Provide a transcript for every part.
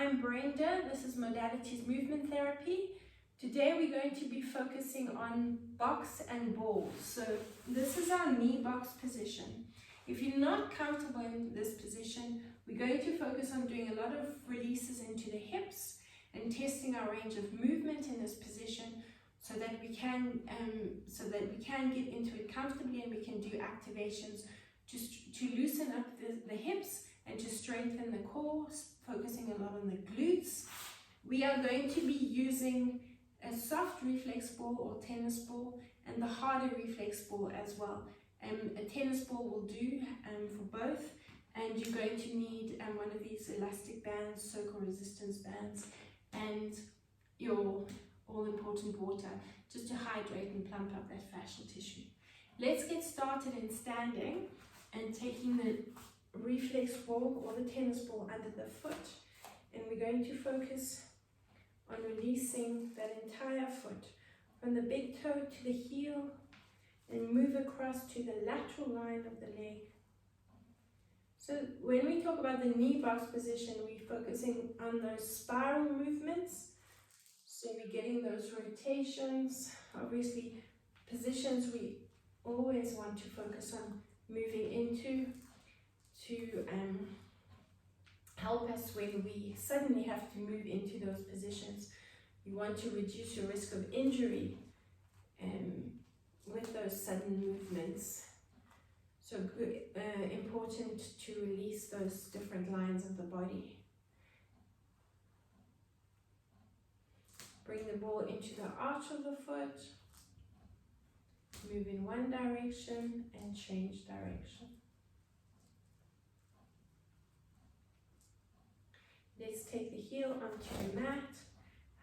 I'm Brenda. This is Modalities Movement Therapy. Today we're going to be focusing on box and ball. So this is our knee box position. If you're not comfortable in this position, we're going to focus on doing a lot of releases into the hips and testing our range of movement in this position so that we can get into it comfortably, and we can do activations just to loosen up the hips and to strengthen the core, focusing a lot on the glutes. We are going to be using a soft reflex ball or tennis ball and the harder reflex ball as well. A tennis ball will do for both, and you're going to need one of these elastic bands, circle resistance bands, and your all-important water just to hydrate and plump up that fascial tissue. Let's get started in standing and taking the reflex ball or the tennis ball under the foot, and we're going to focus on releasing that entire foot from the big toe to the heel and move across to the lateral line of the leg. So when we talk about the knee box position, we're focusing on those spiral movements. So we're getting those rotations. Obviously, positions we always want to focus on moving into to help us when we suddenly have to move into those positions. You want to reduce your risk of injury with those sudden movements. So important to release those different lines of the body. Bring the ball into the arch of the foot. Move in one direction and change direction. Let's take the heel onto the mat,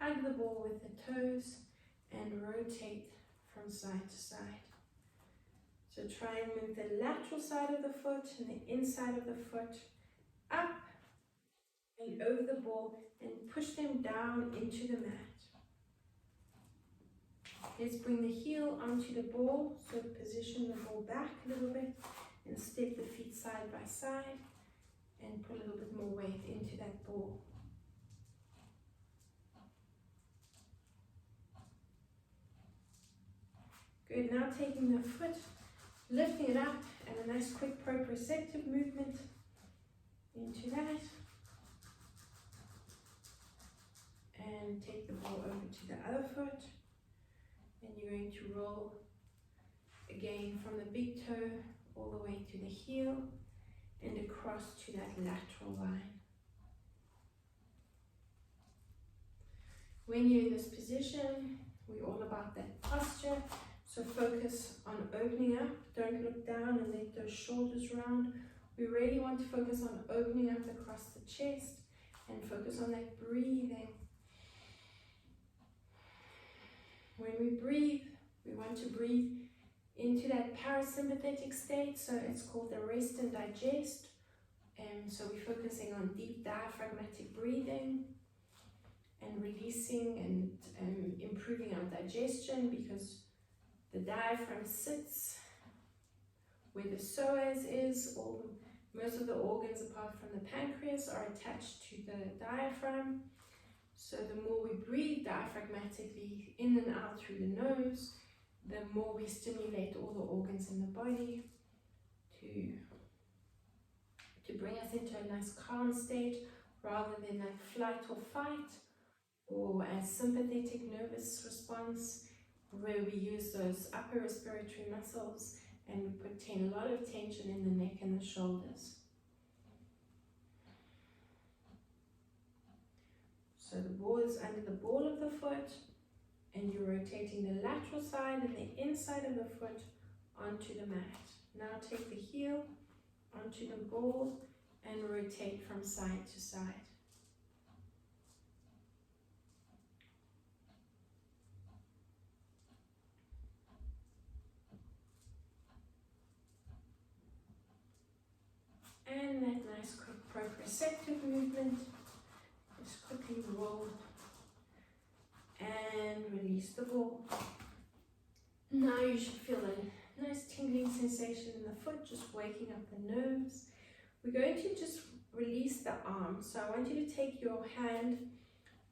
hug the ball with the toes, and rotate from side to side. So try and move the lateral side of the foot and the inside of the foot up and over the ball and push them down into the mat. Let's bring the heel onto the ball, so position the ball back a little bit and step the feet side by side and put a little bit more weight into that ball. Good, now taking the foot, lifting it up, and a nice quick proprioceptive movement into that. And take the ball over to the other foot. And you're going to roll again from the big toe all the way to the heel and across to that lateral line. When you're in this position, we're all about that posture. So focus on opening up. Don't look down and let those shoulders round. We really want to focus on opening up across the chest and focus on that breathing. When we breathe, we want to breathe into that parasympathetic state, so it's called the rest and digest. So we're focusing on deep diaphragmatic breathing and releasing and improving our digestion, because the diaphragm sits where the psoas is. Most of the organs apart from the pancreas are attached to the diaphragm. So the more we breathe diaphragmatically in and out through the nose, the more we stimulate all the organs in the body to bring us into a nice calm state, rather than that flight or fight or a sympathetic nervous response, where we use those upper respiratory muscles and we put a lot of tension in the neck and the shoulders. So the ball is under the ball of the foot, and you're rotating the lateral side and the inside of the foot onto the mat. Now take the heel onto the ball and rotate from side to side. And that nice quick proprioceptive movement. Just quickly roll and release the ball. Now you should feel a nice tingling sensation in the foot, just waking up the nerves. we're going to just release the arm. So I want you to take your hand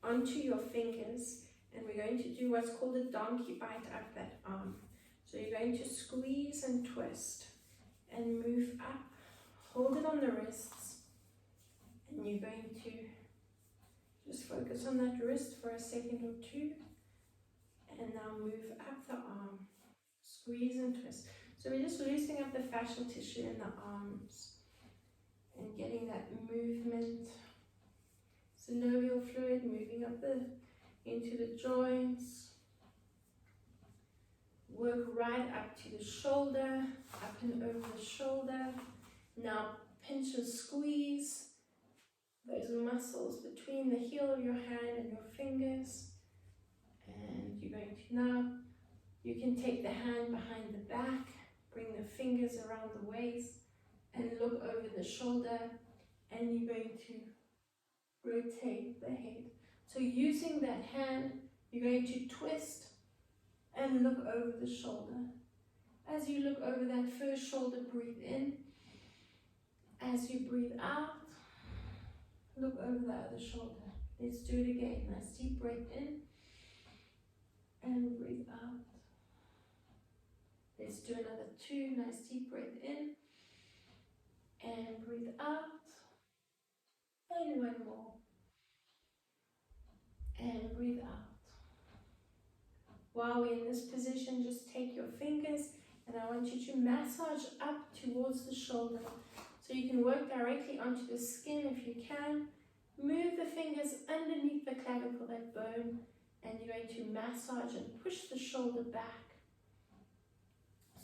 onto your fingers, and we're going to do what's called a donkey bite up that arm. So you're going to squeeze and twist and move up, hold it on the wrists, and you're going to just focus on that wrist for a second or two, and now move up the arm, squeeze and twist. So we're just loosening up the fascial tissue in the arms and getting that movement, synovial fluid moving up into the joints. Work right up to the shoulder, up and over the shoulder. Now pinch and squeeze those muscles between the heel of your hand and your fingers. And you're going to now, you can take the hand behind the back, bring the fingers around the waist, and look over the shoulder, and you're going to rotate the head. So using that hand, you're going to twist and look over the shoulder. As you look over that first shoulder, breathe in. As you breathe out, look over the other shoulder. Let's do it again. Nice deep breath in and breathe out. Let's do another two. Nice deep breath in and breathe out. And one more. And breathe out. While we're in this position, just take your fingers and I want you to massage up towards the shoulder. So you can work directly onto the skin if you can. Move the fingers underneath the clavicle, that bone, and you're going to massage and push the shoulder back.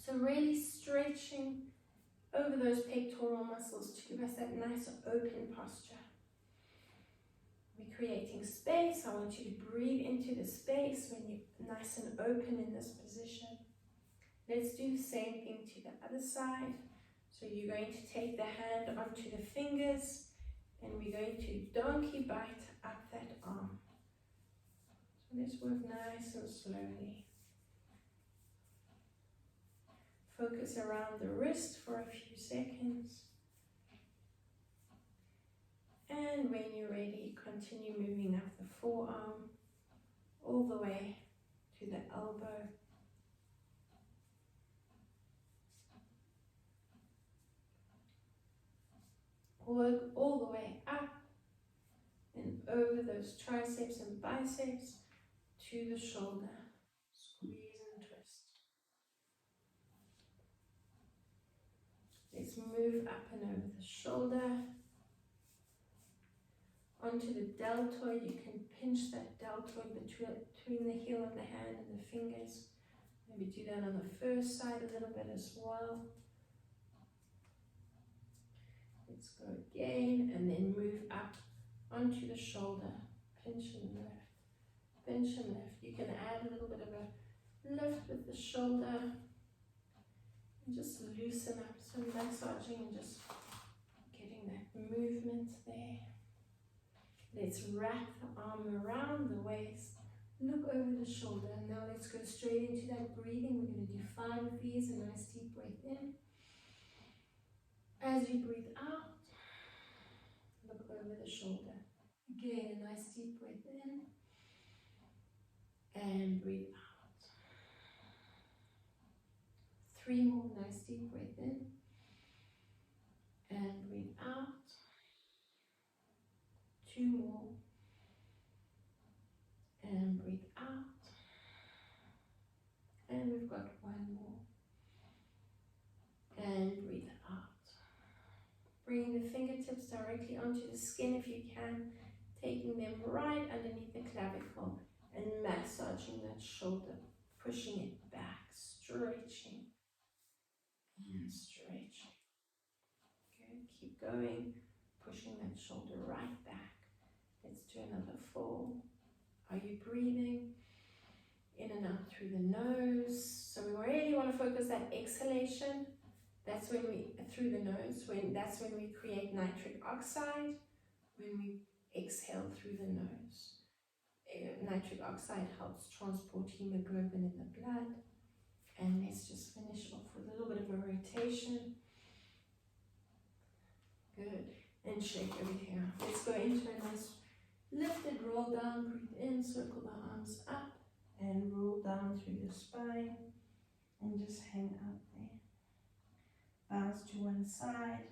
So really stretching over those pectoral muscles to give us that nice open posture. We're creating space. I want you to breathe into the space when you're nice and open in this position. Let's do the same thing to the other side. So you're going to take the hand onto the fingers and we're going to donkey bite up that arm. So let's work nice and slowly. Focus around the wrist for a few seconds. And when you're ready, continue moving up the forearm all the way to the elbow. Work all the way up and over those triceps and biceps to the shoulder. Squeeze and twist. Let's move up and over the shoulder. Onto the deltoid. You can pinch that deltoid between the heel of the hand and the fingers. Maybe do that on the first side a little bit as well. Let's go again and then move up onto the shoulder. Pinch and lift. Pinch and lift. You can add a little bit of a lift with the shoulder. And just loosen up. So massaging and just getting that movement there. Let's wrap the arm around the waist. Look over the shoulder. Now let's go straight into that breathing. We're going to do 5 of these. A nice deep breath in. As you breathe out, look over the shoulder. Again, a nice deep breath in. And breathe out. 3 more nice deep breath in. And breathe out. 2 more. And breathe out. And we've got 1 more. And breathe out. Bringing the fingertips directly onto the skin if you can, taking them right underneath the clavicle and massaging that shoulder, pushing it back, stretching and stretching. Good, keep going, pushing that shoulder right back. Let's do another 4. Are you breathing? In and out through the nose. So we really want to focus that exhalation. That's when we, through the nose, that's when we create nitric oxide, when we exhale through the nose. Nitric oxide helps transport hemoglobin in the blood. And let's just finish off with a little bit of a rotation. Good, and shake everything out. Let's go into a nice lifted roll down, breathe in, circle the arms up, and roll down through your spine, and just hang out there. Bounce to one side,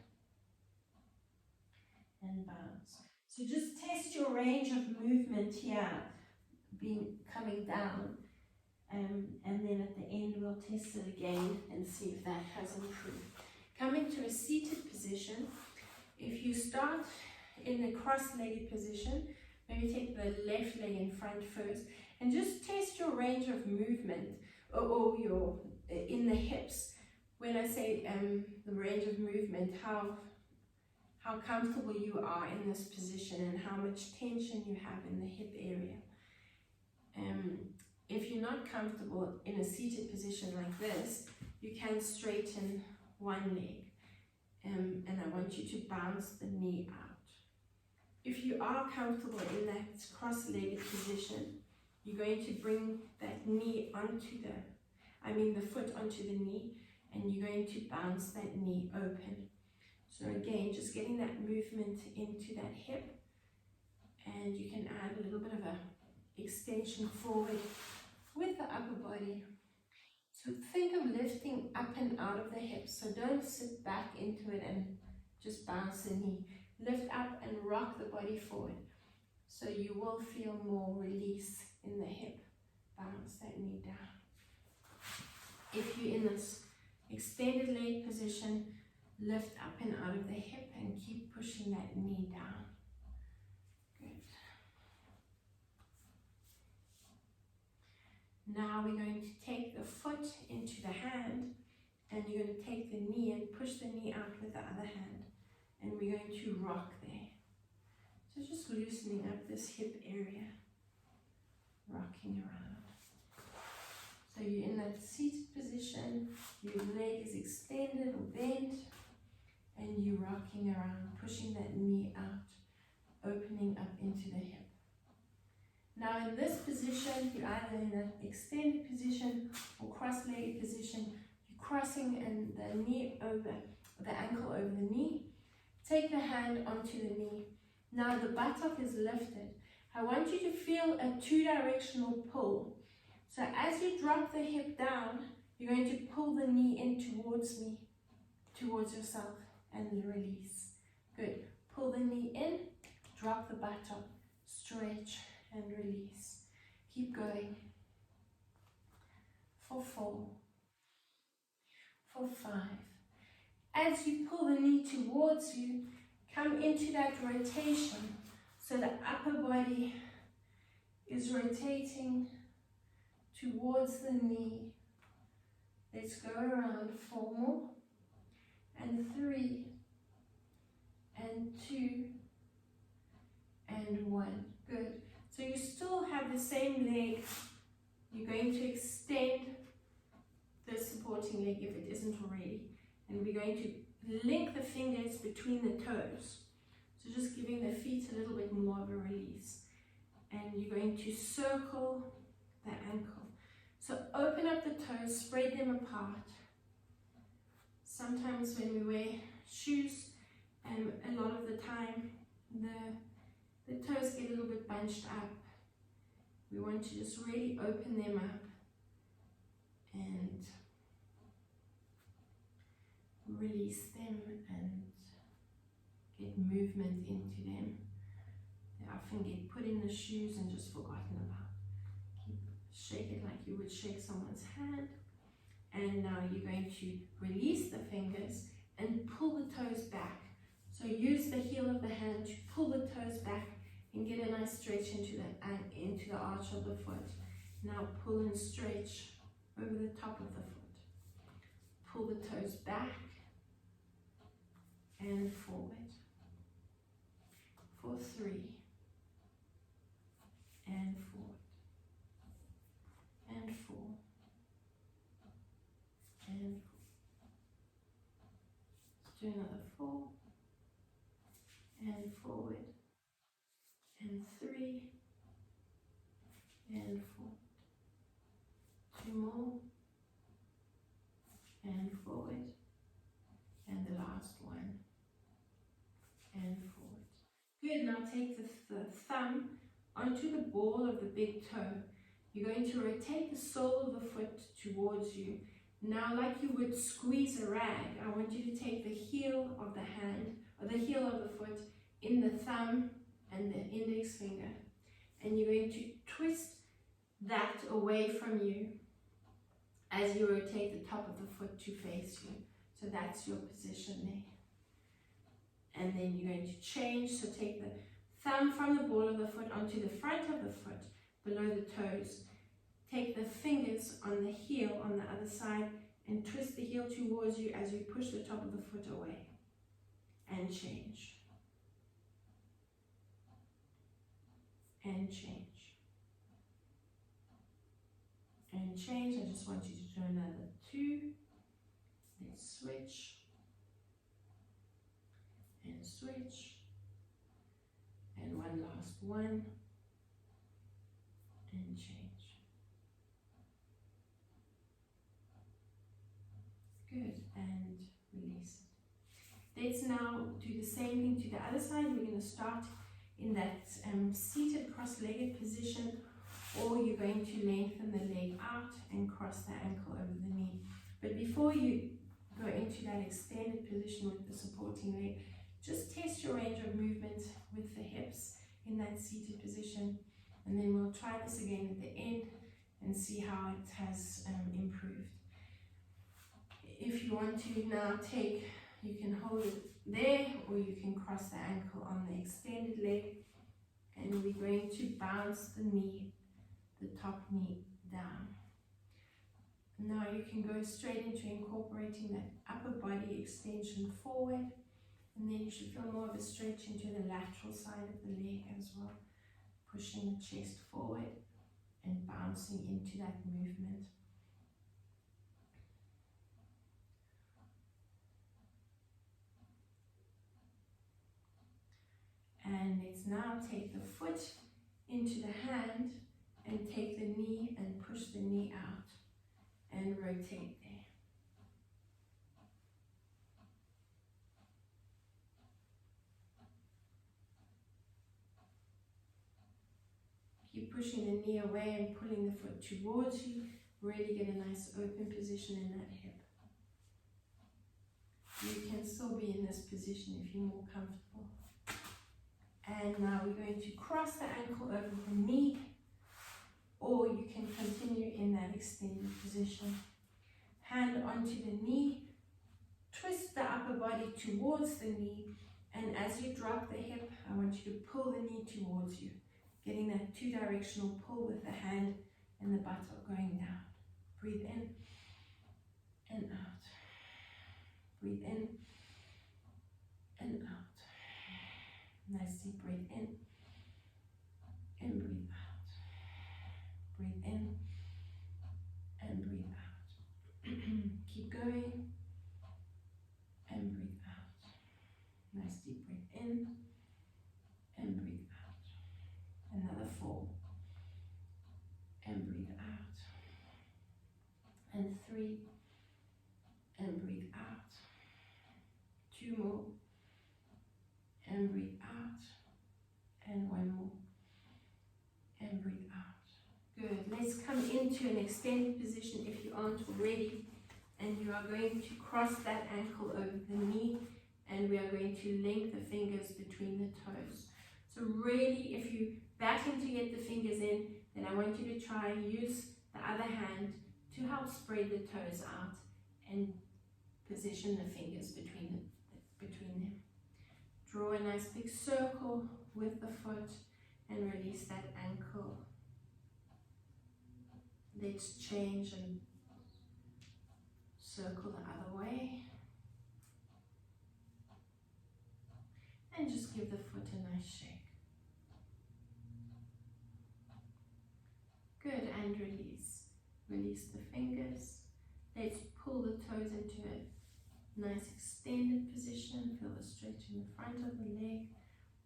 and bounce. So just test your range of movement here, coming down, and then at the end we'll test it again and see if that has improved. Coming to a seated position, if you start in the cross-legged position, maybe take the left leg in front first, and just test your range of movement, or your in the hips. When I say the range of movement, how comfortable you are in this position and how much tension you have in the hip area. If you're not comfortable in a seated position like this, you can straighten one leg, and I want you to bounce the knee out. If you are comfortable in that cross-legged position, you're going to bring that knee onto the foot onto the knee, and you're going to bounce that knee open. So again, just getting that movement into that hip, and you can add a little bit of a extension forward with the upper body. So think of lifting up and out of the hips. So don't sit back into it and just bounce the knee. Lift up and rock the body forward. So you will feel more release in the hip. Bounce that knee down. If you're in this extended leg position, lift up and out of the hip and keep pushing that knee down. Good. Now we're going to take the foot into the hand, and you're going to take the knee and push the knee out with the other hand, and we're going to rock there. So just loosening up this hip area, rocking around. So you're in that seated position, your leg is extended or bent, and you're rocking around, pushing that knee out, opening up into the hip. Now in this position, you're either in an extended position or cross-legged position. You're crossing and the knee over, the ankle over the knee. Take the hand onto the knee. Now the buttock is lifted. I want you to feel a two-directional pull. So as you drop the hip down, you're going to pull the knee in towards me, towards yourself, and release. Good. Pull the knee in, drop the buttock, stretch, and release. Keep going. For 4, for 5. As you pull the knee towards you, come into that rotation. So the upper body is rotating towards the knee. Let's go around 4 more, and 3, and 2, and 1. Good. So you still have the same leg. You're going to extend the supporting leg if it isn't already. And we're going to link the fingers between the toes. So just giving the feet a little bit more of a release. And you're going to circle the ankle. So open up the toes, spread them apart. Sometimes when we wear shoes, a lot of the time, the toes get a little bit bunched up. We want to just really open them up and release them and get movement into them. They often get put in the shoes and just forgotten about. Shake it like you would shake someone's hand. And now you're going to release the fingers and pull the toes back. So use the heel of the hand to pull the toes back and get a nice stretch into the arch of the foot. Now pull and stretch over the top of the foot. Pull the toes back and forward. For 3 and forward. And 4 and 4. Let's do another 4 and forward, and 3 and forward. 2 more and forward, and the last one and Good, now take the thumb onto the ball of the big toe. You're going to rotate the sole of the foot towards you. Now, like you would squeeze a rag, I want you to take the heel of the hand, or the heel of the foot, in the thumb and the index finger. And you're going to twist that away from you as you rotate the top of the foot to face you. So that's your position there. And then you're going to change, so take the thumb from the ball of the foot onto the front of the foot, below the toes. Take the fingers on the heel on the other side and twist the heel towards you as you push the top of the foot away. And change. And change. And change. I just want you to do another 2. Let's switch. And switch. And one last one. And change. Good. And release it. Let's now do the same thing to the other side. We're going to start in that seated cross-legged position, or you're going to lengthen the leg out and cross the ankle over the knee. But before you go into that extended position with the supporting leg, just test your range of movement with the hips in that seated position, and then we'll try this again at the end and see how it has improved. If you want to now take, you can hold it there, or you can cross the ankle on the extended leg, and we're going to bounce the knee, the top knee down. Now you can go straight into incorporating that upper body extension forward, and then you should feel more of a stretch into the lateral side of the leg as well, pushing the chest forward and bouncing into that movement. And let's now take the foot into the hand and take the knee and push the knee out and rotate there. Keep pushing the knee away and pulling the foot towards you. Really get a nice open position in that hip. You can still be in this position if you're more comfortable. And now we're going to cross the ankle over the knee, or you can continue in that extended position. Hand onto the knee, twist the upper body towards the knee, and as you drop the hip, I want you to pull the knee towards you, getting that 2-directional pull with the hand and the buttock going down. Breathe in and out. Breathe in and out. Nice deep breath in and breathe out. Breathe in and breathe out. Keep going and breathe out. Nice deep breath in and breathe out. Another 4 and breathe out. And 3 and breathe out. 2 more and breathe out, and 1 more and breathe out. Good. Let's come into an extended position if you aren't already, and you are going to cross that ankle over the knee, and we are going to link the fingers between the toes. So really, if you're battling to get the fingers in, then I want you to try and use the other hand to help spread the toes out and position the fingers between them. Draw a nice big circle with the foot and release that ankle. Let's change and circle the other way. And just give the foot a nice shake. Good, and release. Release the fingers. Let's pull the toes into a nice extended position. Feel the stretch in the front of the leg.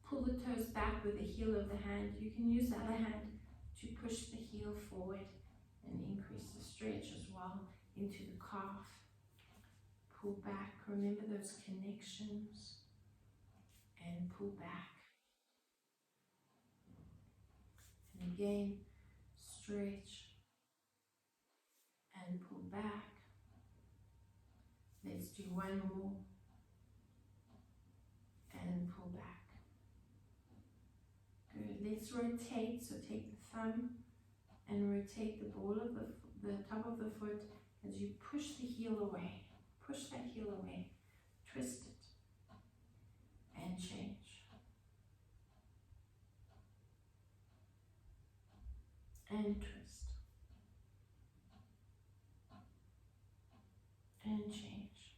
Pull the toes back with the heel of the hand. You can use the other hand to push the heel forward and increase the stretch as well into the calf. Pull back. Remember those connections. And pull back. again, stretch and pull back. Let's do one more and pull back. Good. Let's rotate. So take the thumb and rotate the ball of the top of the foot as you push the heel away. Push that heel away. Twist it and change. And twist. And change.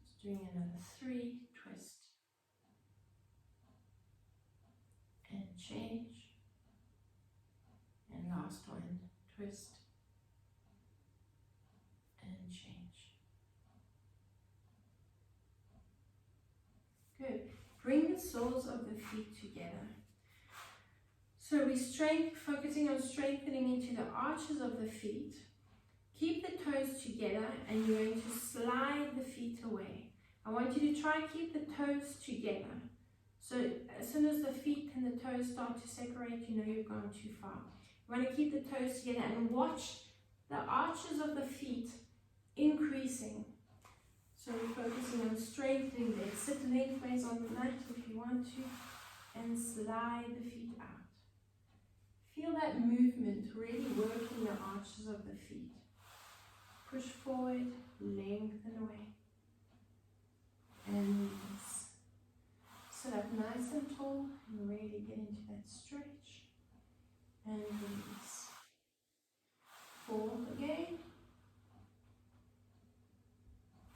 Just doing another 3, twist. And change. And last one, twist. And change. Good. Bring the soles of the feet together. So we're focusing on strengthening into the arches of the feet. Keep the toes together and you're going to slide the feet away. I want you to try and keep the toes together. So as soon as the feet and the toes start to separate, you know you've gone too far. You want to keep the toes together and watch the arches of the feet increasing. So we're focusing on strengthening there. Sit lengthways on the mat if you want to and slide the feet out. Feel that movement really working the arches of the feet. Push forward, lengthen away. And release. Sit up nice and tall and really get into that stretch. And release. 4 again.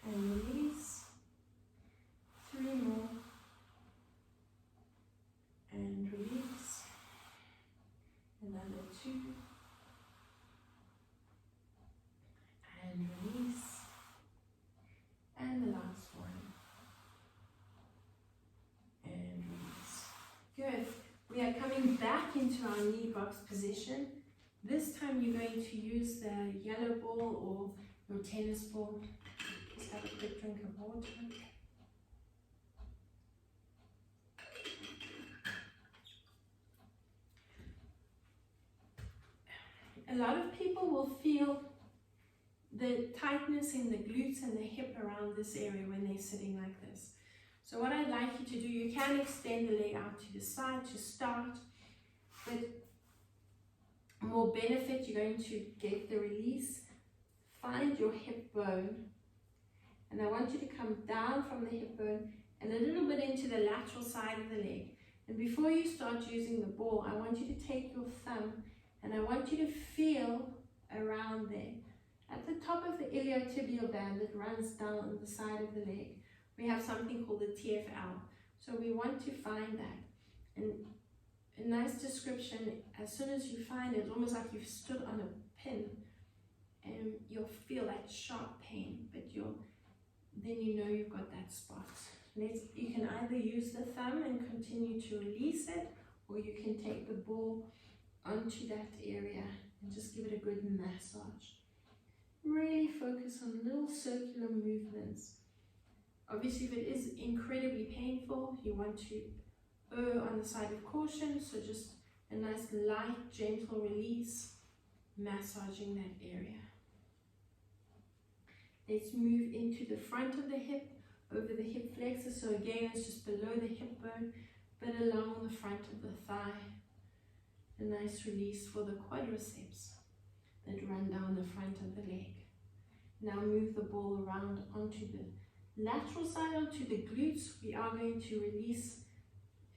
And release. 3 more. And release. Another 2. And release. And the last one. And release. Good. We are coming back into our knee box position. This time you're going to use the yellow ball or your tennis ball. Just have a quick drink of water. A lot of people will feel the tightness in the glutes and the hip around this area when they're sitting like this. So what I'd like you to do, you can extend the leg out to the side to start, but more benefit, you're going to get the release. Find your hip bone, and I want you to come down from the hip bone and a little bit into the lateral side of the leg. And before you start using the ball, I want you to take your thumb and I want you to feel around there. At the top of the iliotibial band that runs down the side of the leg, we have something called the TFL. So we want to find that. And a nice description, as soon as you find it, almost like you've stood on a pin, and you'll feel that sharp pain, but then you know you've got that spot. You can either use the thumb and continue to release it, or you can take the ball onto that area and just give it a good massage. Really focus on little circular movements. Obviously, if it is incredibly painful, you want to err on the side of caution, so just a nice light, gentle release, massaging that area. Let's move into the front of the hip, over the hip flexor. So again, it's just below the hip bone, but along the front of the thigh. A nice release for the quadriceps that run down the front of the leg. Now move the ball around onto the lateral side, onto the glutes. We are going to release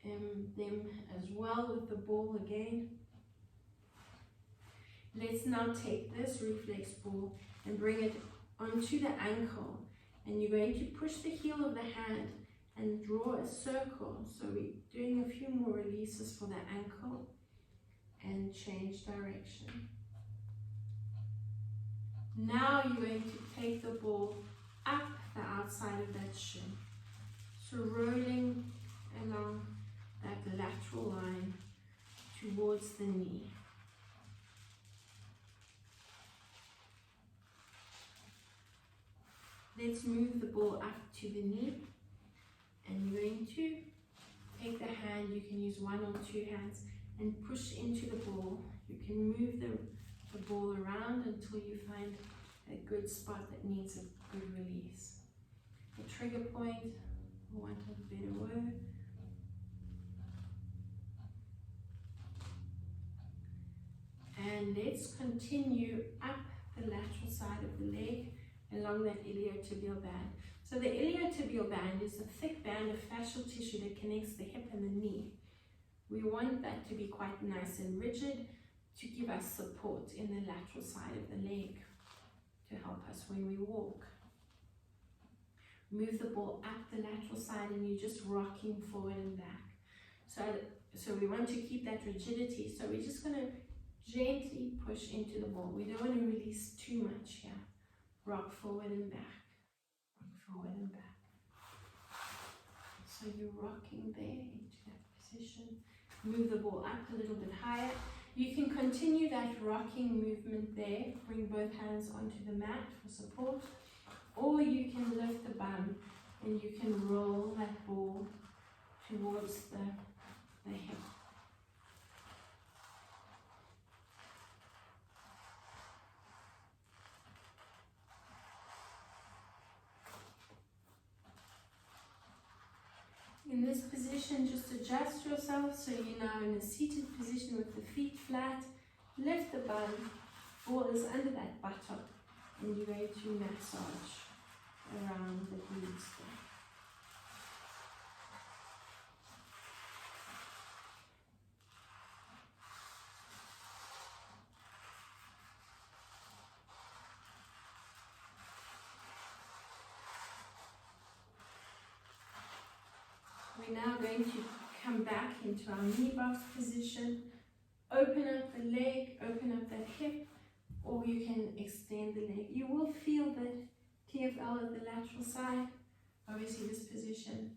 them as well with the ball again. Let's now take this reflex ball and bring it onto the ankle, and you're going to push the heel of the hand and draw a circle. So we're doing a few more releases for the ankle and change direction. Now you're going to take the ball up the outside of that shin. So rolling along that lateral line towards the knee. Let's move the ball up to the knee, and you're going to take the hand, you can use one or two hands and push into the ball. You can move the ball around until you find a good spot that needs a good release. A trigger point, for want of a better word. And let's continue up the lateral side of the leg along that iliotibial band. So the iliotibial band is a thick band of fascial tissue that connects the hip and the knee. We want that to be quite nice and rigid to give us support in the lateral side of the leg to help us when we walk. Move the ball up the lateral side and you're just rocking forward and back. So we want to keep that rigidity. So we're just going to gently push into the ball. We don't want to release too much here. Rock forward and back. Rock forward and back. So you're rocking there into that position. Move the ball up a little bit higher. You can continue that rocking movement there. Bring both hands onto the mat for support. Or you can lift the bum and you can roll that ball towards the hip. In this position, just adjust yourself so you're now in a seated position with the feet flat. Lift the bum, ball is under that buttock, and you're going to massage around the glutes there. We're now going to come back into our knee box position. Open up the leg, open up that hip, or you can extend the leg. You will feel the TFL at the lateral side. Obviously this position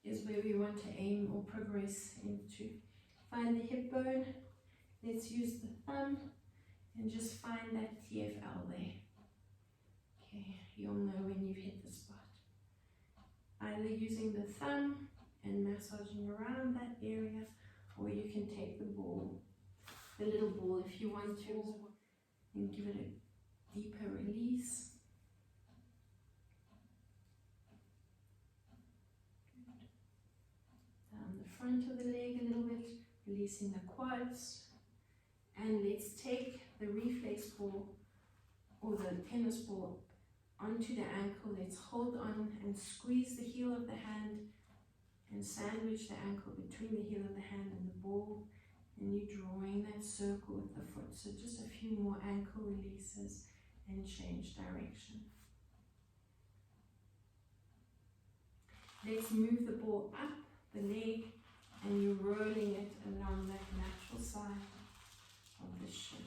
is where we want to aim or progress into. Find the hip bone. Let's use the thumb and just find that TFL there. Okay, you'll know when you've hit the spot. Either using the thumb and massaging around that area, or you can take the ball, the little ball if you want to, and give it a deeper release. Down the front of the leg a little bit, releasing the quads. And let's take the reflex ball or the tennis ball onto the ankle. Let's hold on and squeeze the heel of the hand and sandwich the ankle between the heel of the hand and the ball, and you're drawing that circle with the foot. So just a few more ankle releases and change direction. Let's move the ball up the leg and you're rolling it along that lateral side of the shin.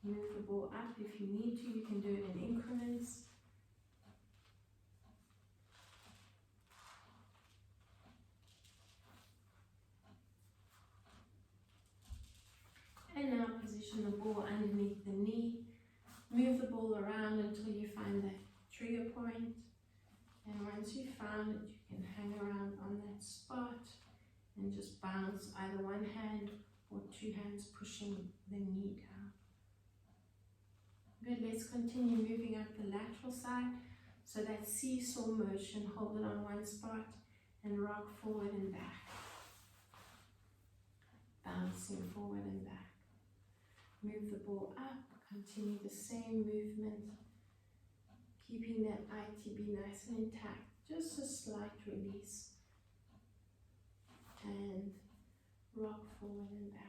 Move the ball up if you need to. You can do it in increments. And now position the ball underneath the knee. Move the ball around until you find that trigger point. And once you've found it, you can hang around on that spot and just bounce either one hand or two hands pushing the knee down. Good, let's continue moving up the lateral side. So that seesaw motion, hold it on one spot and rock forward and back. Bouncing forward and back. Move the ball up, continue the same movement, keeping that ITB nice and intact. Just a slight release. And rock forward and back.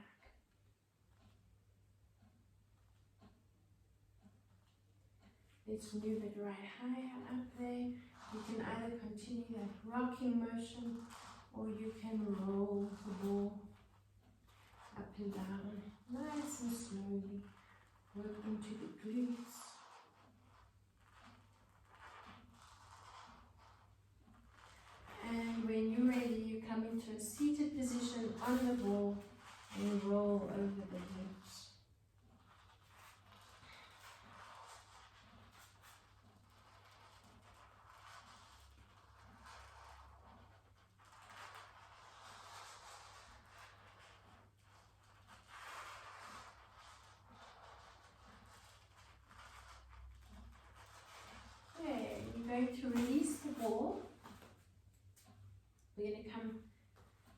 Let's move it right higher up there. You can either continue that rocking motion or you can roll the ball up and down, nice and slowly. Work into the glutes. And when you're ready, you come into a seated position on the ball and roll over the glutes.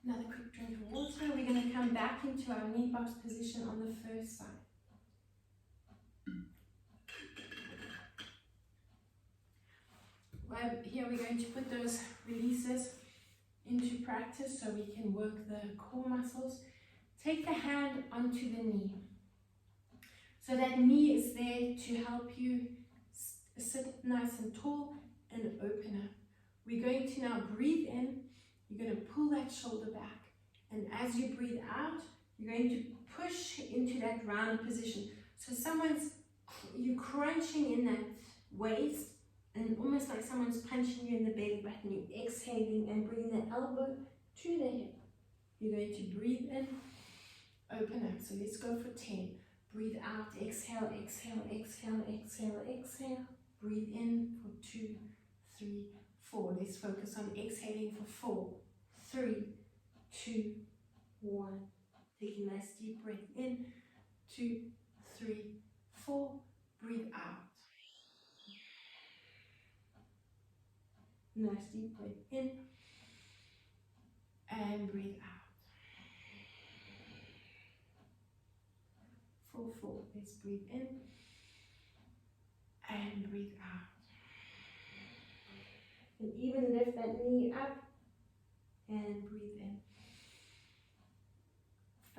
Another quick drink of water. We're going to come back into our knee box position on the first side. Well, here we're going to put those releases into practice so we can work the core muscles. Take the hand onto the knee. So that knee is there to help you sit nice and tall and open up. We're going to now breathe in. You're going to pull that shoulder back. And as you breathe out, you're going to push into that round position. So you're crunching in that waist and almost like someone's punching you in the belly button. You're exhaling and bringing the elbow to the hip. You're going to breathe in, open up. So let's go for 10. Breathe out, exhale, exhale, exhale, exhale, exhale. Breathe in for 2, 3, 4. Let's focus on exhaling for 4, 3, 2, 1. Take a nice deep breath in. 2, 3, 4. Breathe out. Nice deep breath in. And breathe out. 4, 4. Let's breathe in. And breathe out. And even lift that knee up. And breathe in.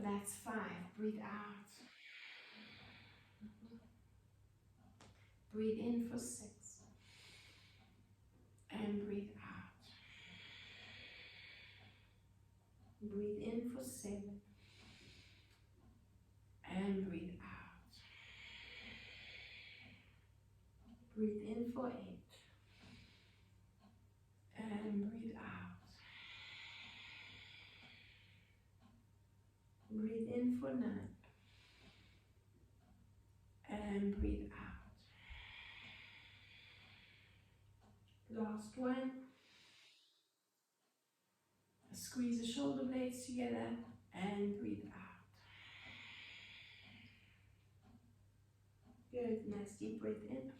That's 5. Breathe out. Breathe in for 6. And breathe out. Breathe in for 7. And breathe out. Breathe in for 8. And breathe out. Breathe in for 9. And breathe out. Last one. Squeeze the shoulder blades together and breathe out. Good, nice deep breath in.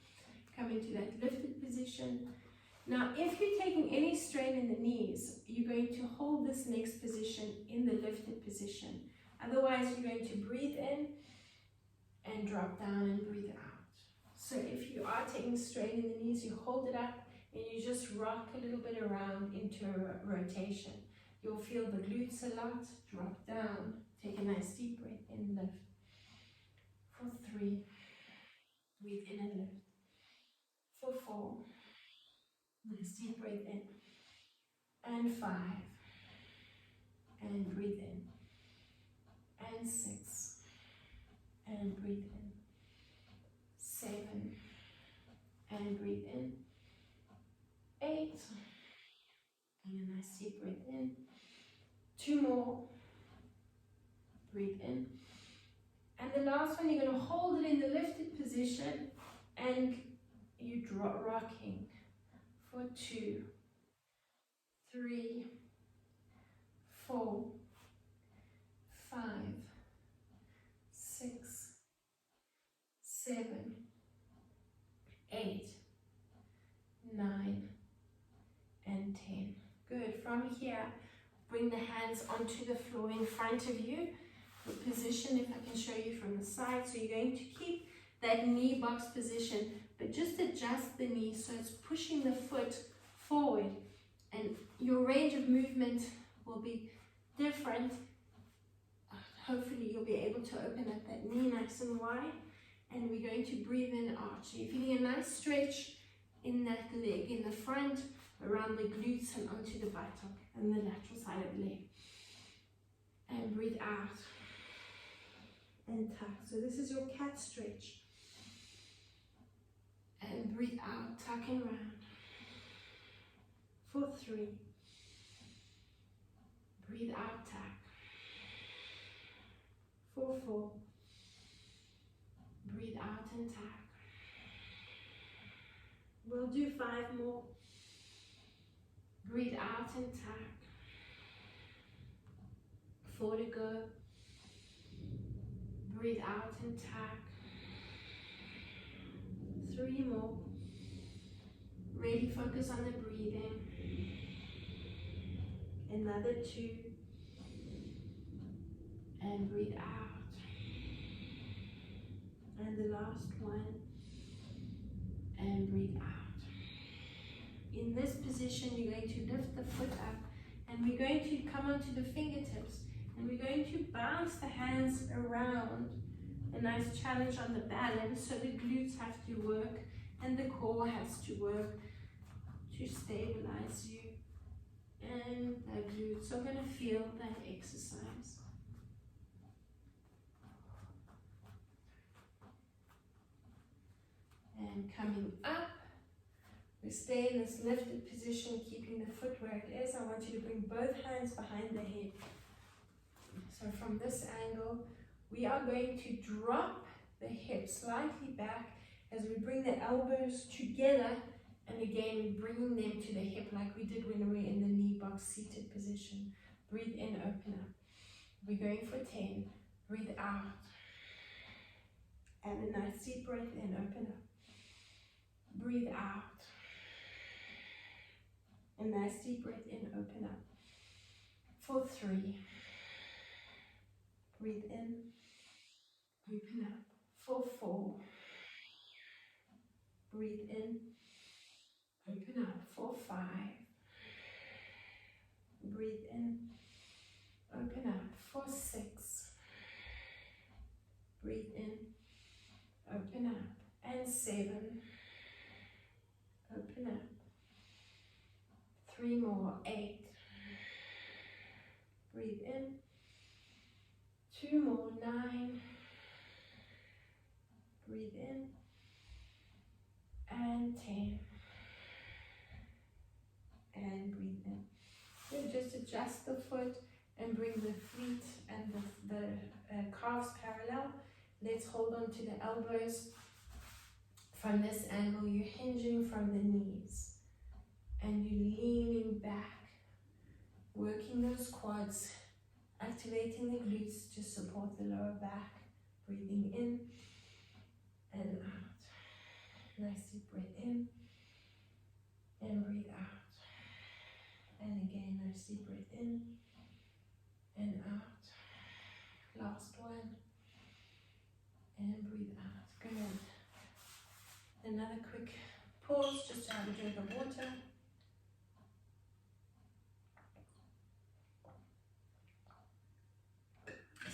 Come into that lifted position. Now, if you're taking any strain in the knees, you're going to hold this next position in the lifted position. Otherwise, you're going to breathe in and drop down and breathe out. So if you are taking strain in the knees, you hold it up and you just rock a little bit around into a rotation. You'll feel the glutes a lot. Drop down. Take a nice deep breath in, lift. For 3. Breathe in and lift. For 4. Nice deep breath in. And 5. And breathe in. And 6. And breathe in. 7. And breathe in. 8. And a nice deep breath in. 2 more. Breathe in. And the last one, you're going to hold it in the lifted position and you drop rocking for 2, 3, 4, 5, 6, 7, 8, 9, and 10. Good. From here, bring the hands onto the floor in front of you. The position, if I can show you from the side. So you're going to keep that knee box position, but just adjust the knee so it's pushing the foot forward. And your range of movement will be different. Hopefully you'll be able to open up that knee nice and wide. And we're going to breathe in arch. So you're feeling a nice stretch in that leg, in the front, around the glutes and onto the buttock and the lateral side of the leg. And breathe out and tuck. So this is your cat stretch. And breathe out, tucking around. For 3. Breathe out, tuck. For 4. Breathe out and tuck. We'll do 5 more. Breathe out and tuck. 4 to go. Breathe out and tuck. 3 more. Really focus on the breathing. Another 2. and breathe out. And the last one, and breathe out. In this position, you're going to lift the foot up, and we're going to come onto the fingertips, and we're going to bounce the hands around. A nice challenge on the balance, so the glutes have to work and the core has to work to stabilize you and the glutes. So I'm going to feel that exercise. And coming up, we stay in this lifted position, keeping the foot where it is. I want you to bring both hands behind the head. So from this angle, we are going to drop the hips slightly back as we bring the elbows together, and again we're bringing them to the hip like we did when we were in the knee box seated position. Breathe in, open up. We're going for 10. Breathe out. And a nice deep breath in, open up. Breathe out. A nice deep breath in, open up. For 3. Breathe in. Open up. For 4. Breathe in. Open up. For 5. Breathe in. Open up. For 6. Breathe in. Open up. And 7. Open up. 3 more. 8. Breathe in. 2 more. 9. Breathe in. And 10. And breathe in. Then just adjust the foot and bring the feet and the calves parallel. Let's hold on to the elbows. From this angle, you're hinging from the knees. And you're leaning back. Working those quads. Activating the glutes to support the lower back. Breathing in and out. Nice deep breath in and breathe out. And again, nice deep breath in and out. Last one. And breathe out. Good. Another quick pause just to have a drink of water.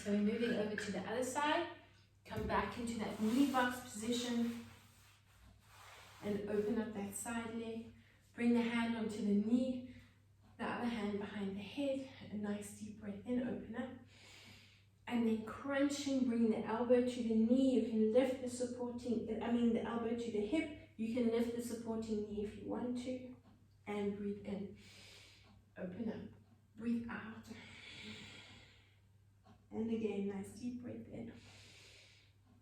So we're moving over to the other side. Come back into that knee box position and open up that side leg. Bring the hand onto the knee, the other hand behind the head. A nice deep breath in, open up. And then crunching, bring the elbow to the knee. You can lift the the elbow to the hip. You can lift the supporting knee if you want to. And breathe in, open up, breathe out. And again, nice deep breath in.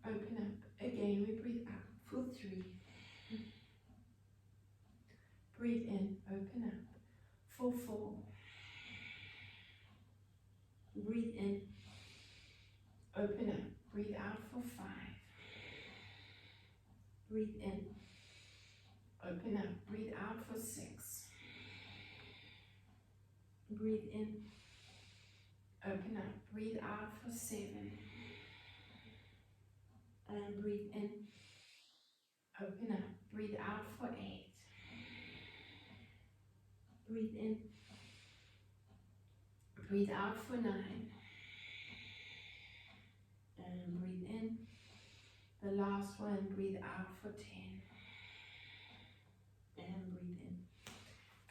Open up. Again, we breathe out for 3. Breathe in, open up for 4. Breathe in, open up, breathe out for 5. Breathe in, open up, breathe out for 6. Breathe in, open up, breathe out for 7. And breathe in, open up, breathe out for 8. Breathe in, breathe out for 9. And breathe in. The last one, breathe out for 10. And breathe in.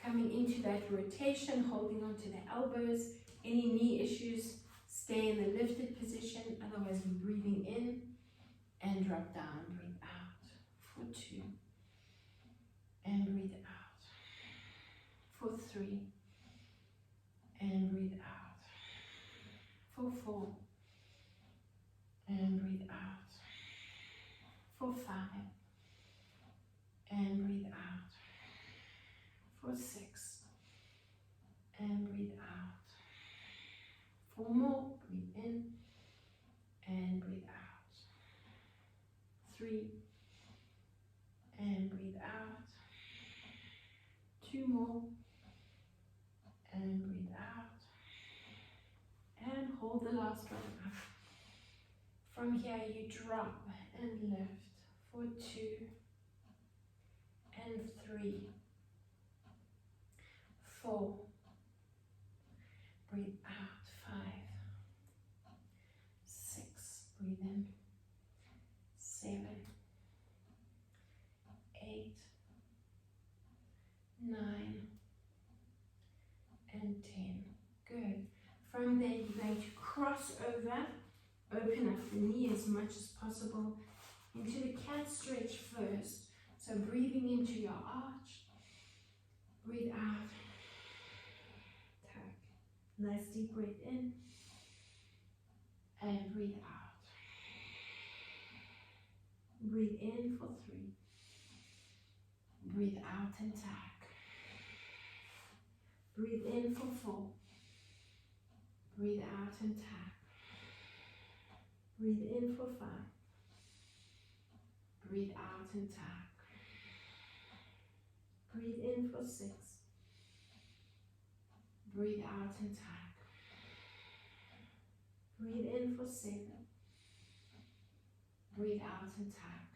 Coming into that rotation, holding onto the elbows. Any knee issues, stay in the lifted position. Otherwise, we're breathing in and drop down. Breathe out for 2. And breathe out for 3. And breathe out for 4. And breathe out for 5. And breathe out for 6. And breathe out. 4 more. Breathe in and breathe out. 3. And breathe out. 2 more. And breathe out. And hold the last one up. From here you drop and lift for 2 and 3, 4, breathe out, 5, 6, breathe in, 7, 8, 9, and 10. Good. From there you're going to cross over, open up the knee as much as possible into the cat stretch first. So breathing into your arch, breathe out, tuck. Nice deep breath in, and breathe out. Breathe in for 3, breathe out and tuck. Breathe in for 4, breathe out and tuck. Breathe in for 5, breathe out and tuck. Breathe in for 6, breathe out and tuck. Breathe in for 7, breathe out and tuck.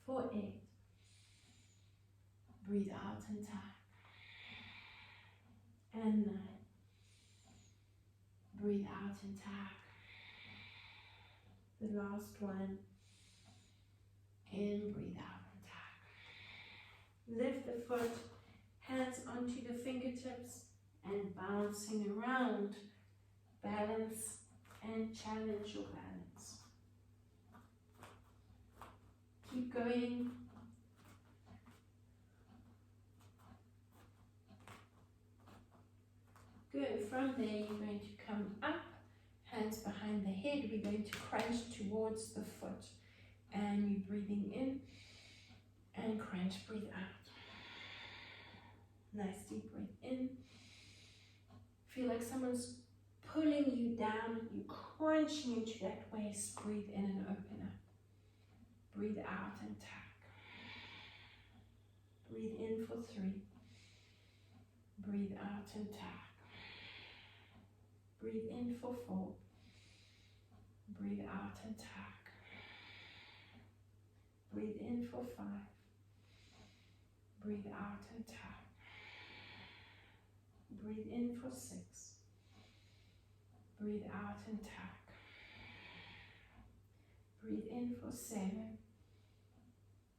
For 8, breathe out and tuck. And 9, breathe out and tuck. The last one, in, breathe out and tuck. Lift the foot, hands onto the fingertips and bouncing around. Balance and challenge your balance. Keep going. Good. From there you're going to come up, hands behind the head. We're going to crunch towards the foot. And you're breathing in and crunch, breathe out. Nice deep breath in. Feel like someone's pulling you down, you're crunching into that waist. Breathe in and open up. Breathe out and tuck. Breathe in for 3. Breathe out and tuck. Breathe in for 4. Breathe out and tuck. Breathe in for 5. Breathe out and tuck. Breathe in for 6. Breathe out and tuck. Breathe in for 7.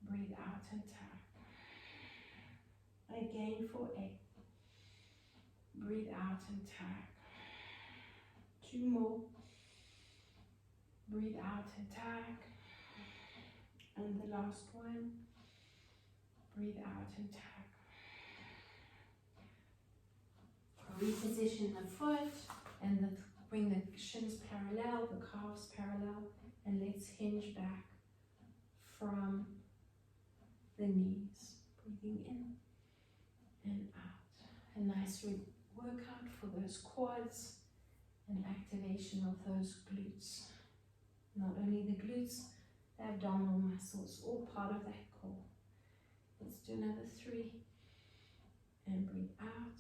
Breathe out and tuck. Again for 8. Breathe out and tuck. 2 more. Breathe out and tuck. And the last one. Breathe out and tuck. Reposition the foot and bring the shins parallel, the calves parallel, and let's hinge back from the knees. Breathing in and out. A nice workout for those quads and activation of those glutes. Not only the glutes, the abdominal muscles, all part of that core. Let's do another 3 and breathe out.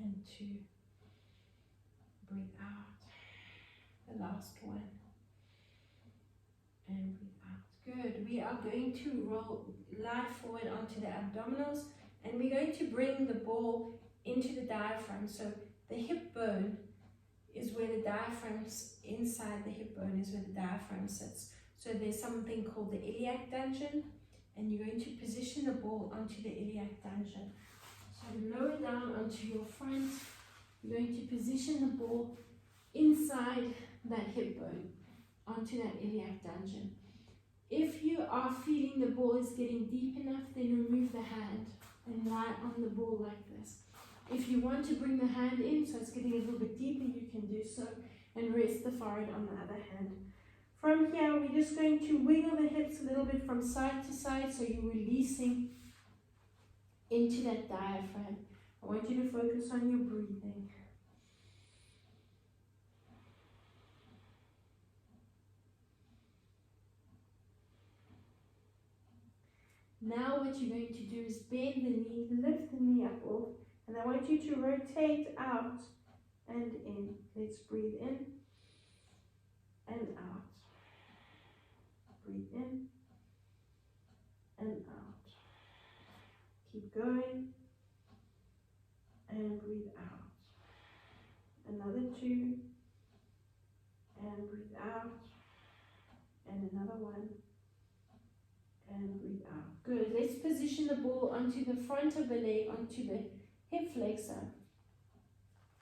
And 2, breathe out. The last one, and breathe out. Good. We are going to lie forward onto the abdominals, and we're going to bring the ball into the diaphragm. So the hip bone is where the diaphragm's inside the hip bone is where the diaphragm sits. So there's something called the iliac dungeon, and you're going to position the ball onto the iliac dungeon. So lower down onto your front, you're going to position the ball inside that hip bone, onto that iliac dungeon. If you are feeling the ball is getting deep enough, then remove the hand and lie on the ball like this. If you want to bring the hand in, so it's getting a little bit deeper, you can do so, and rest the forehead on the other hand. From here, we're just going to wiggle the hips a little bit from side to side, so you're releasing into that diaphragm. I want you to focus on your breathing. Now what you're going to do is bend the knee, lift the knee up off, and I want you to rotate out and in. Let's breathe in and out. Breathe in and out. Keep going and breathe out. Another 2 and breathe out. And another 1 and breathe out. Good. Let's position the ball onto the front of the leg, onto the hip flexor.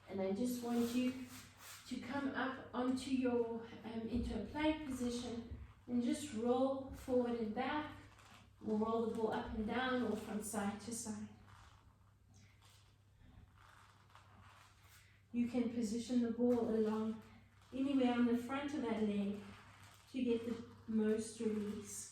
And I just want you to come up onto your, into a plank position and just roll forward and back, or roll the ball up and down or from side to side. You can position the ball along anywhere on the front of that leg to get the most release.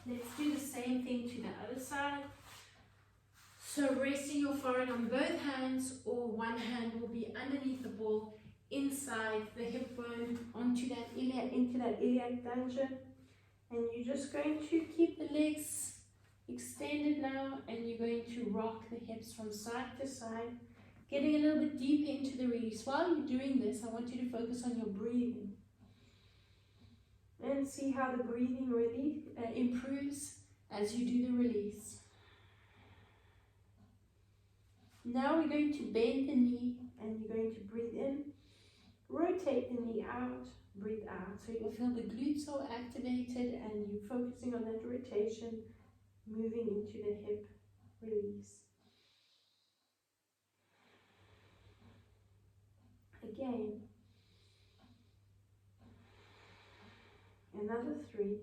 Let's do the same thing to the other side. So resting your forehead on both hands, or one hand will be underneath the ball, inside the hip bone, onto that iliac, into that iliac dungeon. And you're just going to keep the legs extended now, and you're going to rock the hips from side to side, getting a little bit deeper into the release. While you're doing this, I want you to focus on your breathing and see how the breathing really improves as you do the release. Now we're going to bend the knee, and you're going to breathe in, rotate the knee out, breathe out. So you'll feel the glutes are activated, and you're focusing on that rotation, moving into the hip release. Again. Another 3.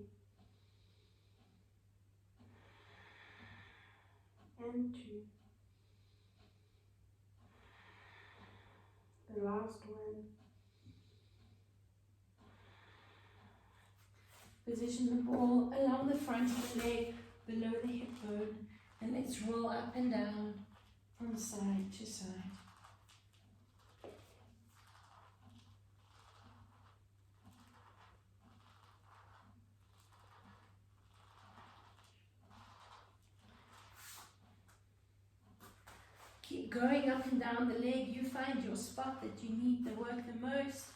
And 2. The last one. Position the ball along the front of the leg, below the hip bone, and let's roll up and down from side to side. Keep going up and down the leg. You find your spot that you need the work the most,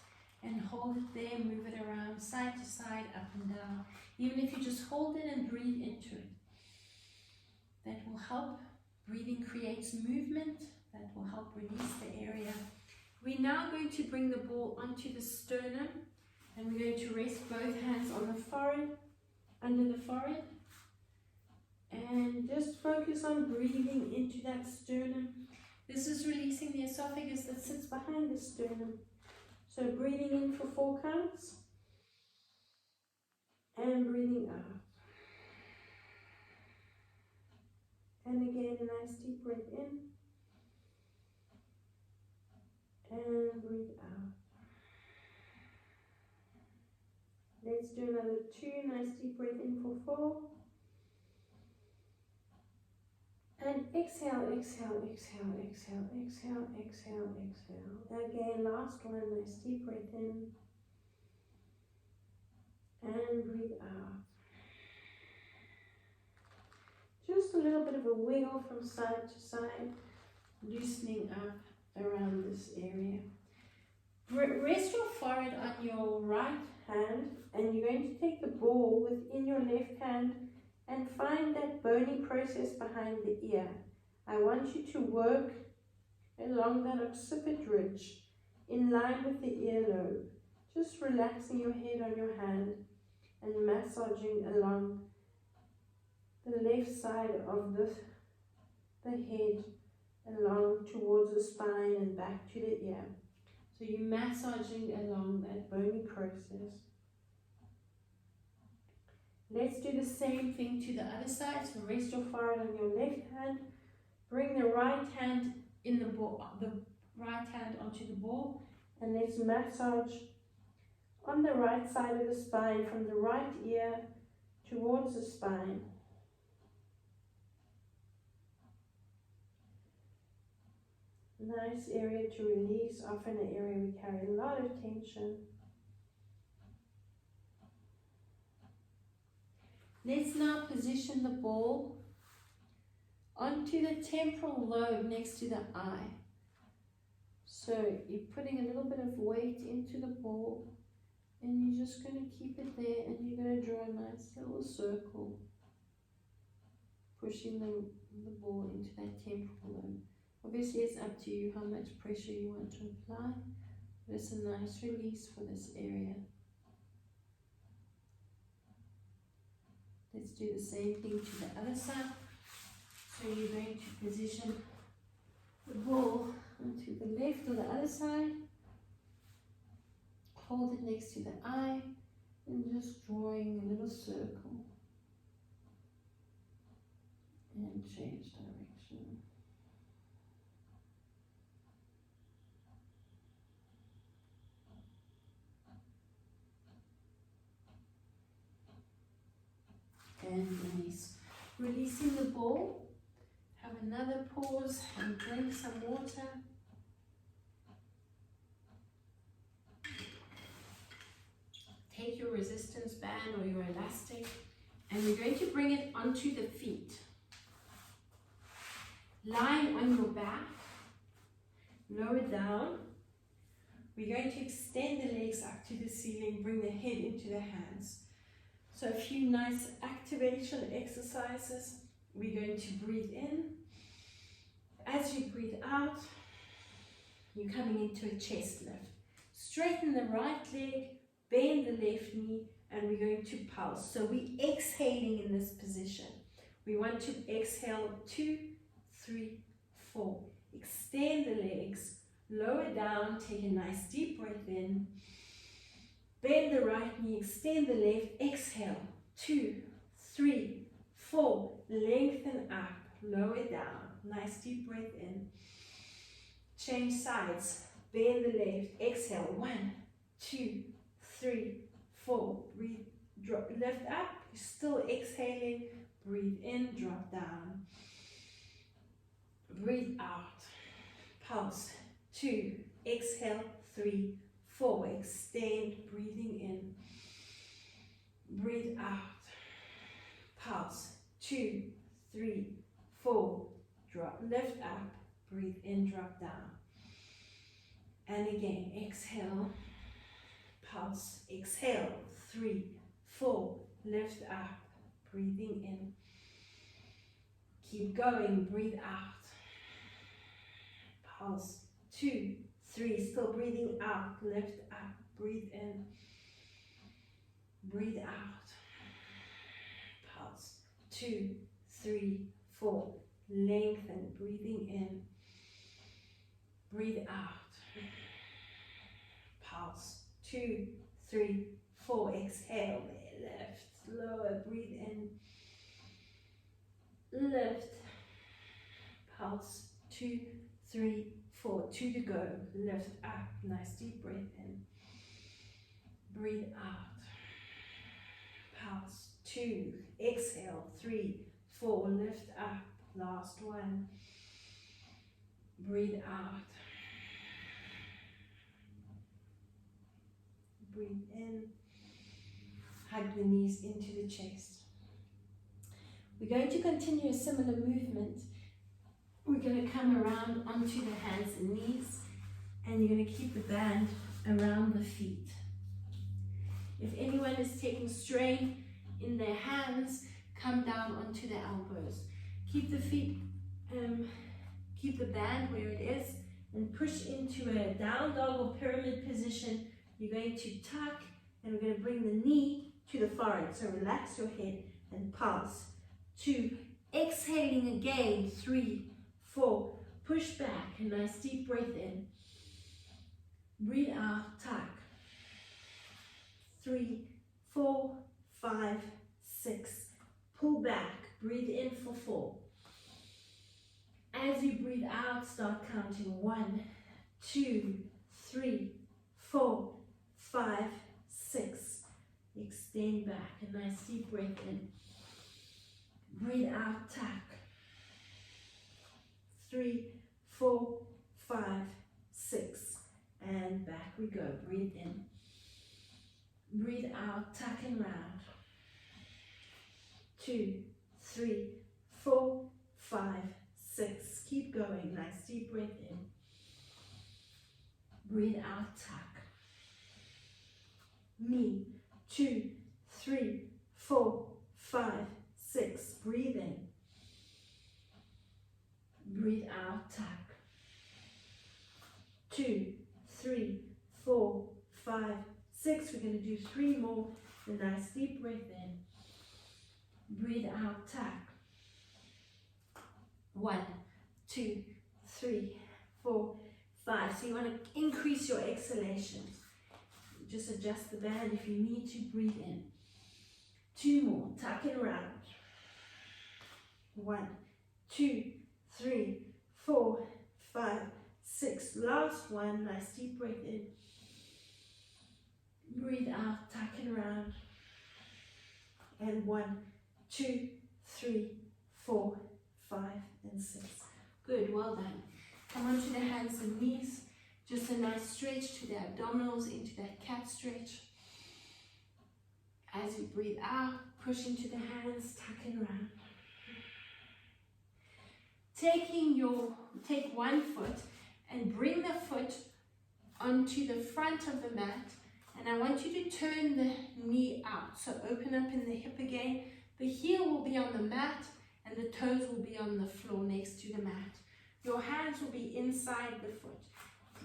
and hold it there, move it around side to side, up and down. Even if you just hold it and breathe into it, that will help. Breathing creates movement, that will help release the area. We're now going to bring the ball onto the sternum, and we're going to rest both hands on the forehead, under the forehead, and just focus on breathing into that sternum. This is releasing the esophagus that sits behind the sternum. So breathing in for 4 counts, and breathing out. And again, a nice deep breath in, and breathe out. Let's do another 2, nice deep breath in for 4. And exhale, exhale, exhale, exhale, exhale, exhale, exhale. Again, last one, nice deep breath in. And breathe out. Just a little bit of a wiggle from side to side, loosening up around this area. Rest your forehead on your right hand, and you're going to take the ball within your left hand and find that bony process behind the ear. I want you to work along that occiput ridge in line with the earlobe. Just relaxing your head on your hand and massaging along the left side of the head, along towards the spine and back to the ear. So you're massaging along that bony process. Let's do the same thing to the other side. So rest your forehead on your left hand. Bring the right hand in the ball, the right hand onto the ball, and let's massage on the right side of the spine, from the right ear towards the spine. Nice area to release, often an area we carry a lot of tension. Let's now position the ball onto the temporal lobe next to the eye. So you're putting a little bit of weight into the ball, and you're just going to keep it there, and you're going to draw a nice little circle, pushing the ball into that temporal lobe. Obviously it's up to you how much pressure you want to apply, but it's a nice release for this area. Let's do the same thing to the other side. So you're going to position the ball onto the left or the other side, hold it next to the eye, and just drawing a little circle and change direction. And release. Releasing the ball. Have another pause and drink some water. Take your resistance band or your elastic, and we're going to bring it onto the feet. Lying on your back, lower down. We're going to extend the legs up to the ceiling, bring the head into the hands. So a few nice activation exercises. We're going to breathe in. As you breathe out, you're coming into a chest lift. Straighten the right leg, bend the left knee, and we're going to pulse. So we're exhaling in this position. We want to exhale 2, 3, 4. Extend the legs, lower down, take a nice deep breath in. Bend the right knee, extend the left, exhale, 2, 3, 4, lengthen up, lower down, nice deep breath in. Change sides, bend the left, exhale, 1, 2, 3, 4, breathe, drop, lift up, still exhaling, breathe in, drop down. Breathe out, pulse, 2, exhale, 3, 4, extend, breathing in, breathe out, pulse, 2, 3, 4, drop, lift up, breathe in, drop down, and again, exhale, pulse, exhale, 3, 4, lift up, breathing in, keep going, breathe out, pulse, 2, 3, still breathing out, lift up, breathe in, breathe out, pulse, 2, 3, 4, lengthen, breathing in, breathe out, pulse, 2, 3, 4, exhale, lift, lower, breathe in, lift, pulse, 2, 3, 4, 2 to go, lift up, nice deep breath in, breathe out, pulse, 2, exhale, 3, 4, lift up, last one, breathe out, breathe in, hug the knees into the chest. We're going to continue a similar movement. We're going to come around onto the hands and knees, and you're going to keep the band around the feet. If anyone is taking strain in their hands, come down onto the elbows. Keep the feet, keep the band where it is, and push into a down dog or pyramid position. You're going to tuck, and we're going to bring the knee to the forehead. So relax your head and pulse. 2, exhaling again, 3, 4, push back, a nice deep breath in, breathe out, tuck, 3, 4, 5, 6, pull back, breathe in for 4. As you breathe out, start counting 1, 2, 3, 4, 5, 6, extend back, a nice deep breath in, breathe out, tuck, 3, 4, 5, 6, and back we go. Breathe in, breathe out, tuck and round, 2, 3, 4, 5, 6. Keep going. Nice deep breath in. Breathe out, tuck. Knee. 2, 3, 4, 5, 6. Breathe in. Breathe out, tuck. 2, 3, 4, 5, 6. We're going to do 3 more. A nice deep breath in. Breathe out, tuck. 1, 2, 3, 4, 5. So you want to increase your exhalations. Just adjust the band if you need to. Breathe in. 2 more. Tuck it around. 1, 2, 3, 4, 5, 6. Last one. Nice deep breath in. Breathe out. Tuck it around. And 1, 2, 3, 4, 5, and 6. Good. Well done. Come onto the hands and knees. Just a nice stretch to the abdominals, into that cat stretch. As you breathe out, push into the hands, tuck it around. Take one foot and bring the foot onto the front of the mat. And I want you to turn the knee out. So open up in the hip again. The heel will be on the mat and the toes will be on the floor next to the mat. Your hands will be inside the foot.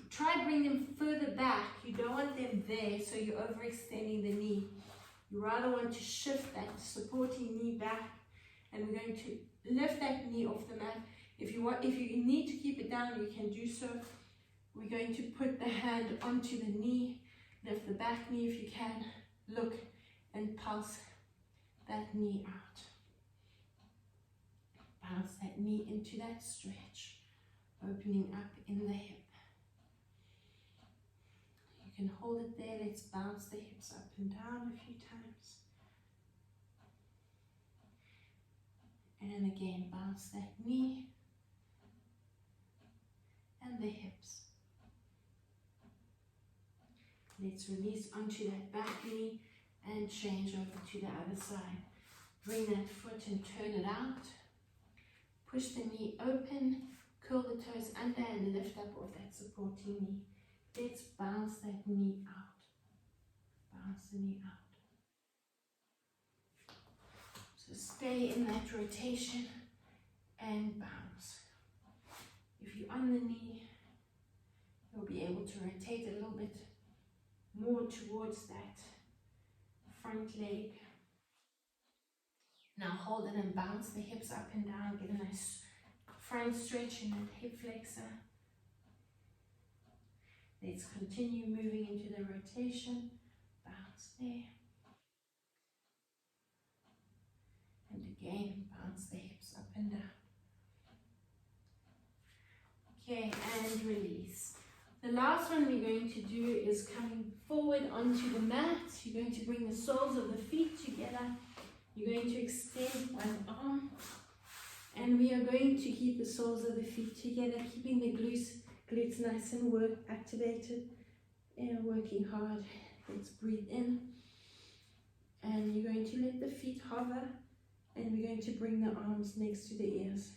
Try bring them further back. You don't want them there, so you're overextending the knee. You rather want to shift that supporting knee back, and we're going to lift that knee off the mat. If you need to keep it down, you can do so. We're going to put the hand onto the knee, lift the back knee if you can, look and pulse that knee out. Bounce that knee into that stretch, opening up in the hip. You can hold it there. Let's bounce the hips up and down a few times. And again, bounce that knee and the hips. Let's release onto that back knee and change over to the other side. Bring that foot and turn it out. Push the knee open, curl the toes under and lift up off that supporting knee. Let's bounce that knee out. Bounce the knee out. So stay in that rotation and bounce. If you're on the knee, you'll be able to rotate a little bit more towards that front leg. Now hold it and bounce the hips up and down. Get a nice front stretch in that hip flexor. Let's continue moving into the rotation. Bounce there. And again, bounce the hips up and down. Okay, and release. The last one we're going to do is coming forward onto the mat. You're going to bring the soles of the feet together. You're going to extend one arm. And we are going to keep the soles of the feet together, keeping the glutes nice and activated and working hard. Let's breathe in. And you're going to let the feet hover. And we're going to bring the arms next to the ears.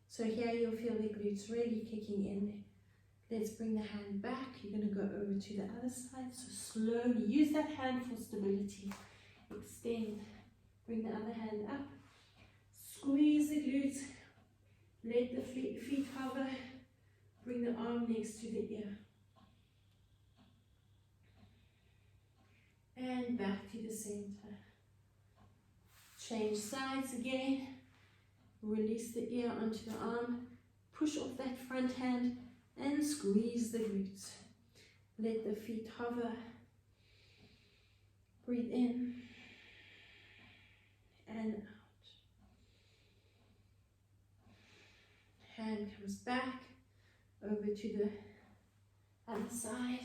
So here you'll feel the glutes really kicking in. Let's bring the hand back. You're going to go over to the other side. So slowly use that hand for stability. Extend. Bring the other hand up. Squeeze the glutes. Let the feet hover. Bring the arm next to the ear. And back to the center. Change sides again. Release the ear onto the arm. Push off that front hand and squeeze the glutes. Let the feet hover. Breathe in and out. Hand comes back over to the other side.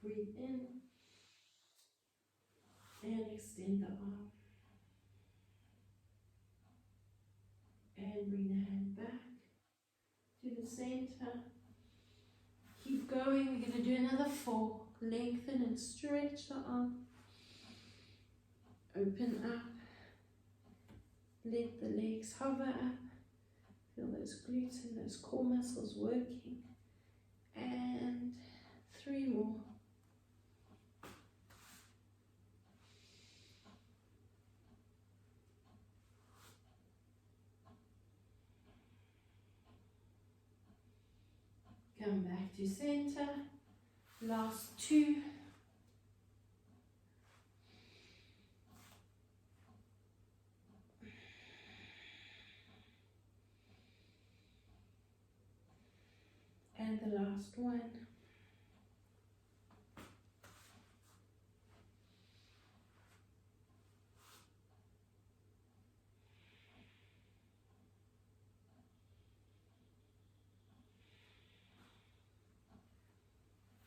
Breathe in and extend the arm. And bring the hand back to the center. Keep going. We're going to do another 4. Lengthen and stretch the arm. Open up. Let the legs hover up. Feel those glutes and those core muscles working. And 3 more. Come back to center. Last 2. And the last one.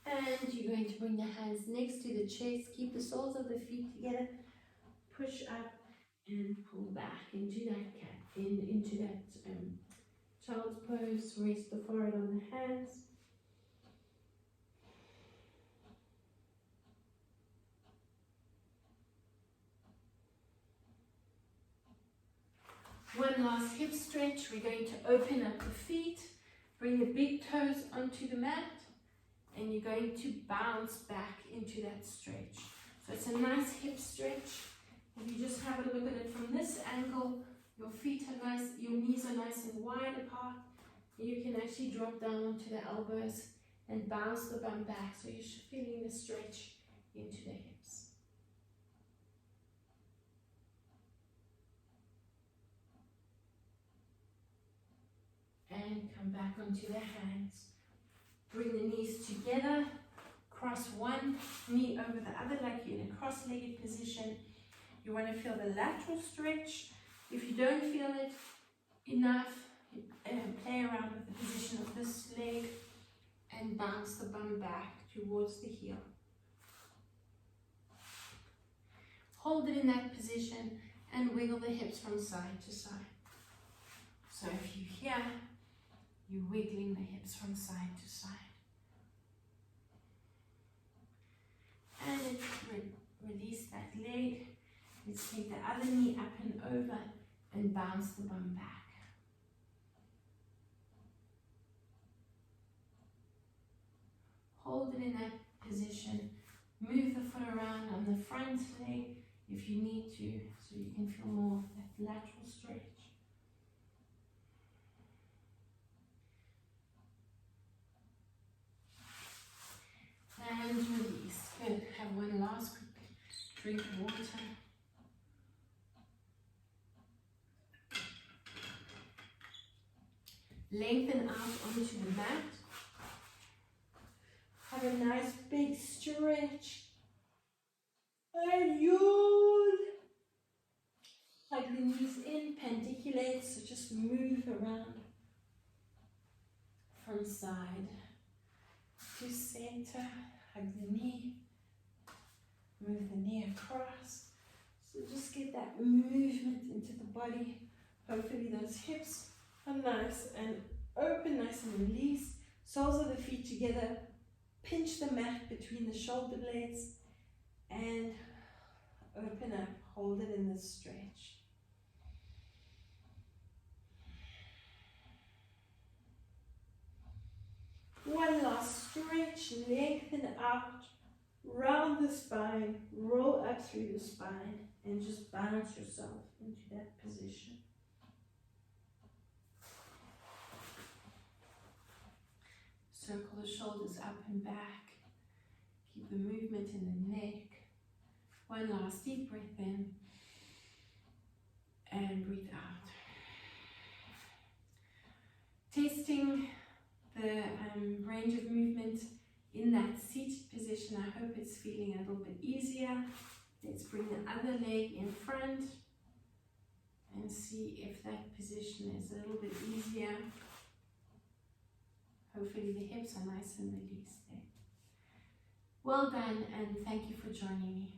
And you're going to bring the hands next to the chest. Keep the soles of the feet together. Push up and pull back into that cat, into that child's pose. Rest the forehead on the hands. One last hip stretch. We're going to open up the feet. Bring the big toes onto the mat. And you're going to bounce back into that stretch. So it's a nice hip stretch. If you just have a look at it from this angle, your feet are nice, your knees are nice and wide apart. You can actually drop down onto the elbows and bounce the bum back, so you're feeling the stretch into the hips. And come back onto the hands. Bring the knees together, cross one knee over the other like you're in a cross-legged position. You want to feel the lateral stretch. If you don't feel it enough, play around with the position of this leg and bounce the bum back towards the heel. Hold it in that position and wiggle the hips from side to side. So if you're here, you're wiggling the hips from side to side. And release that leg. Let's take the other knee up and over and bounce the bum back. Hold it in that position. Move the foot around on the front leg if you need to, so you can feel more of that lateral stretch. And release. Good. Have one last quick drink of water. Lengthen out onto the mat. Have a nice big stretch. And yawn. Hug the knees in, pandiculate, so just move around from side to center. Hug the knee, move the knee across. So just get that movement into the body. Hopefully those hips are nice and open, nice and released. Soles of the feet together. Pinch the mat between the shoulder blades and open up. Hold it in this stretch. One last stretch, lengthen out, round the spine, roll up through the spine, and just bounce yourself into that position. Circle the shoulders up and back. Keep the movement in the neck. One last deep breath in, and breathe out. Testing the range of movement in that seated position. I hope it's feeling a little bit easier. Let's bring the other leg in front and see if that position is a little bit easier. Hopefully the hips are nice and released there. Well done, and thank you for joining me.